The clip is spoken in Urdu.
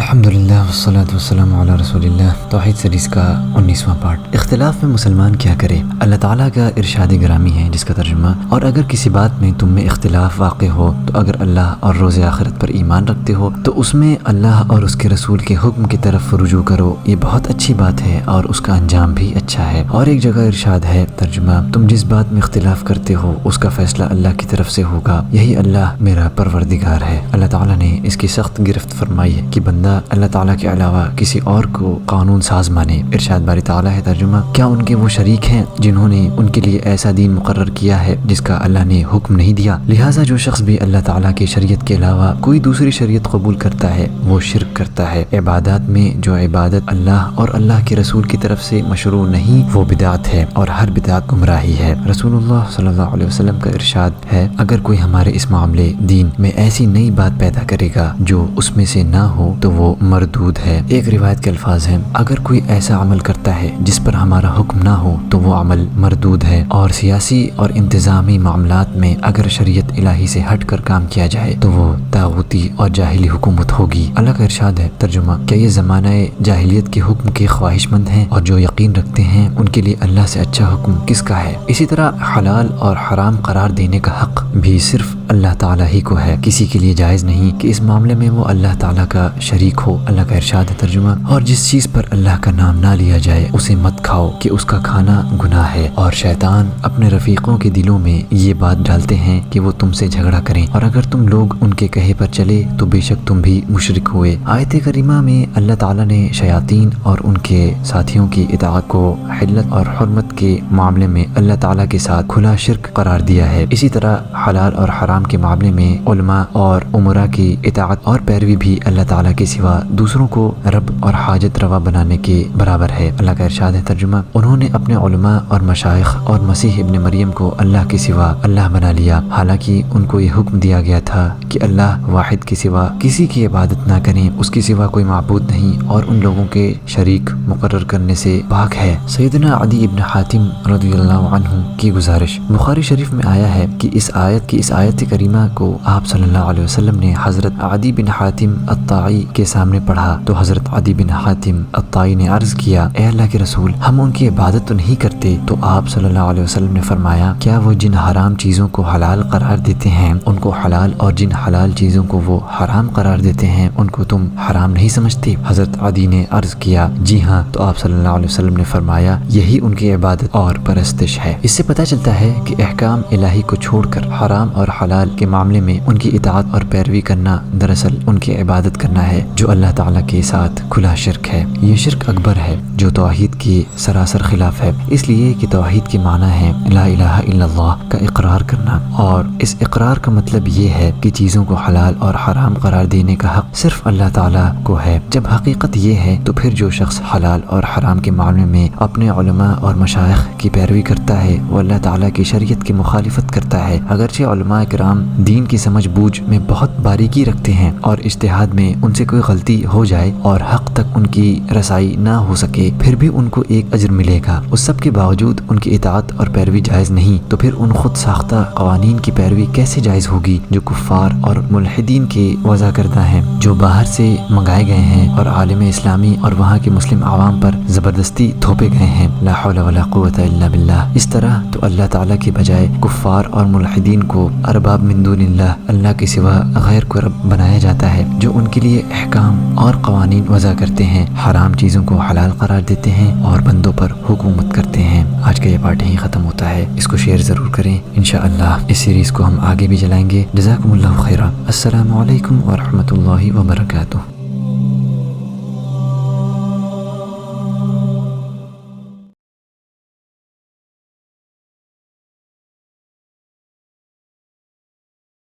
الحمدللہ والصلاة والسلام علی رسول اللہ۔ توحید سیریز کا 19واں پارٹ، اختلاف میں مسلمان کیا کرے۔ اللہ تعالیٰ کا ارشاد گرامی ہے جس کا ترجمہ، اور اگر کسی بات میں تم میں اختلاف واقع ہو تو اگر اللہ اور روز آخرت پر ایمان رکھتے ہو تو اس میں اللہ اور اس کے رسول کے حکم کی طرف رجوع کرو، یہ بہت اچھی بات ہے اور اس کا انجام بھی اچھا ہے۔ اور ایک جگہ ارشاد ہے، ترجمہ، تم جس بات میں اختلاف کرتے ہو اس کا فیصلہ اللہ کی طرف سے ہوگا، یہی اللہ میرا پروردگار ہے۔ اللہ تعالیٰ نے اس کی سخت گرفت فرمائی ہے کہ بندہ اللہ تعالیٰ کے علاوہ کسی اور کو قانون ساز مانے۔ ارشاد باری تعالیٰ ہے، ترجمہ، کیا ان کے وہ شریک ہیں جنہوں نے ان کے لیے ایسا دین مقرر کیا ہے جس کا اللہ نے حکم نہیں دیا؟ لہٰذا جو شخص بھی اللہ تعالیٰ کی شریعت کے علاوہ کوئی دوسری شریعت قبول کرتا ہے وہ شرک کرتا ہے۔ عبادات میں جو عبادت اللہ اور اللہ کے رسول کی طرف سے مشروع نہیں وہ بدعت ہے، اور ہر بدعت گمراہی ہے۔ رسول اللہ صلی اللہ علیہ وسلم کا ارشاد ہے، اگر کوئی ہمارے اس معاملے دین میں ایسی نئی بات پیدا کرے گا جو اس میں سے نہ ہو تو وہ مردود ہے۔ ایک روایت کے الفاظ ہیں، اگر کوئی ایسا عمل کرتا ہے جس پر ہمارا حکم نہ ہو تو وہ عمل مردود ہے۔ اور سیاسی اور انتظامی معاملات میں اگر شریعت الہی سے ہٹ کر کام کیا جائے تو وہ طاغوتی اور جاہلی حکومت ہوگی۔ اللہ کا ارشاد ہے، ترجمہ، کیا یہ زمانہ جاہلیت کے حکم کے خواہش مند ہیں اور جو یقین رکھتے ہیں ان کے لیے اللہ سے اچھا حکم کس کا ہے؟ اسی طرح حلال اور حرام قرار دینے کا حق بھی صرف اللہ تعالیٰ ہی کو ہے، کسی کے لیے جائز نہیں کہ اس معاملے میں وہ اللہ تعالیٰ کا شریک ہو۔ اللہ کا ارشاد ہے، ترجمہ، اور جس چیز پر اللہ کا نام نہ لیا جائے اسے مت کھاؤ کہ اس کا کھانا گناہ ہے، اور شیطان اپنے رفیقوں کے دلوں میں یہ بات ڈالتے ہیں کہ وہ تم سے جھگڑا کریں، اور اگر تم لوگ ان کے کہے پر چلے تو بے شک تم بھی مشرک ہوئے۔ آیت کریمہ میں اللہ تعالیٰ نے شیاطین اور ان کے ساتھیوں کی اطاعت کو حلت اور حرمت کے معاملے میں اللہ تعالیٰ کے ساتھ کھلا شرک قرار دیا ہے۔ اسی طرح حلال اور حرام کے معاملے میں علماء اور امراء کی اطاعت اور پیروی بھی اللہ تعالیٰ کے سوا دوسروں کو رب اور حاجت روا بنانے کے برابر ہے۔ اللہ کا ارشاد ہے، ترجمہ، انہوں نے اپنے علماء اور مشائخ اور مسیح ابن مریم کو اللہ کے سوا اللہ بنا لیا، حالانکہ ان کو یہ حکم دیا گیا تھا کہ اللہ واحد کے سوا کسی کی عبادت نہ کریں، اس کے سوا کوئی معبود نہیں اور ان لوگوں کے شریک مقرر کرنے سے پاک ہے۔ سیدنا عدی ابن حاتم رضی اللہ عنہ کی گزارش، بخاری شریف میں آیا ہے کہ اس آیت کریمہ کو آپ صلی اللہ علیہ وسلم نے حضرت عدی بن حاتم الطائی کے سامنے پڑھا تو حضرت عدی بن حاتم الطائی نے عرض کیا، اے اللہ کے رسول، ہم ان کی عبادت تو نہیں کرتے؟ تو آپ صلی اللہ علیہ وسلم نے فرمایا، کیا وہ جن حرام چیزوں کو حلال قرار دیتے ہیں ان کو حلال، اور جن حلال چیزوں کو وہ حرام قرار دیتے ہیں ان کو تم حرام نہیں سمجھتے؟ حضرت عدی نے عرض کیا، جی ہاں۔ تو آپ صلی اللہ علیہ وسلم نے فرمایا، یہی ان کی عبادت اور پرستش ہے۔ اس سے پتہ چلتا ہے کہ احکام الہی کو چھوڑ کر حرام اور حلال کے معاملے میں ان کی اطاعت اور پیروی کرنا دراصل ان کی عبادت کرنا ہے، جو اللہ تعالیٰ کے ساتھ کھلا شرک ہے۔ یہ شرک اکبر ہے جو توحید کی سراسر خلاف ہے، اس لیے کہ توحید کی معنی ہے لا الہ الا اللہ کا اقرار کرنا، اور اس اقرار کا مطلب یہ ہے کہ چیزوں کو حلال اور حرام قرار دینے کا حق صرف اللہ تعالیٰ کو ہے۔ جب حقیقت یہ ہے تو پھر جو شخص حلال اور حرام کے معاملے میں اپنے علماء اور مشائخ کی پیروی کرتا ہے وہ اللہ تعالیٰ کی شریعت کی مخالفت کرتا ہے، اگرچہ علماء کرام دین کی سمجھ بوجھ میں بہت باریکی رکھتے ہیں اور اجتہاد میں ان سے کوئی غلطی ہو جائے اور حق تک ان کی رسائی نہ ہو سکے پھر بھی ان کو ایک اجر ملے گا۔ اس سب کے باوجود ان کی اطاعت اور پیروی جائز نہیں، تو پھر ان خود ساختہ قوانین کی پیروی کیسے جائز ہوگی جو کفار اور ملحدین کے وضع کردہ ہیں، جو باہر سے منگائے گئے ہیں اور عالم اسلامی اور وہاں کے مسلم عوام پر زبردستی تھوپے گئے ہیں؟ لا حول ولا قوت الا باللہ۔ اس طرح تو اللہ تعالیٰ کی بجائے کفار اور ملحدین کو ارباب من دون اللہ کے سوا غیر کو رب بنایا جاتا ہے، جو ان کے لیے احکام اور قوانین وضع کرتے ہیں، حرام چیزوں کو حلال قرار دیتے ہیں اور بندوں پر حکومت کرتے ہیں۔ آج کا یہ پارٹ یہیں ختم ہوتا ہے، اس کو شیئر ضرور کریں، انشاءاللہ اس سیریز کو ہم آگے بھی چلائیں گے۔ جزاکم اللہ خیرا۔ السلام علیکم ورحمۃ اللہ وبرکاتہ۔